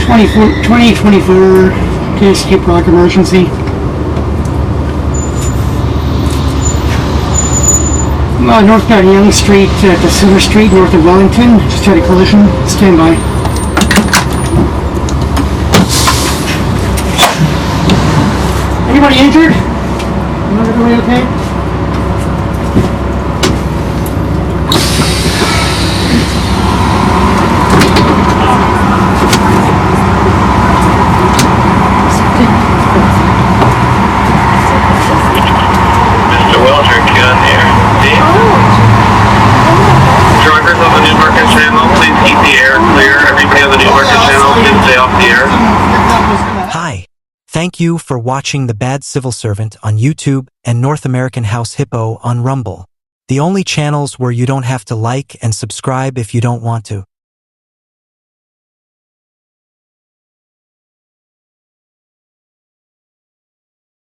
2024 to skip rock emergency. Northbound Yonge Street to Center Street, north of Wellington. Just had a collision. Stand by. Anybody injured? Everybody okay? Mr. Welcher, get on the air. Drivers on the Newmarket channel, please keep the air clear. Everybody on the Newmarket channel, please stay off the air. Hi. Thank you for watching The Bad Civil Servant on YouTube and North American House Hippo on Rumble. The only channels where you don't have to like and subscribe if you don't want to.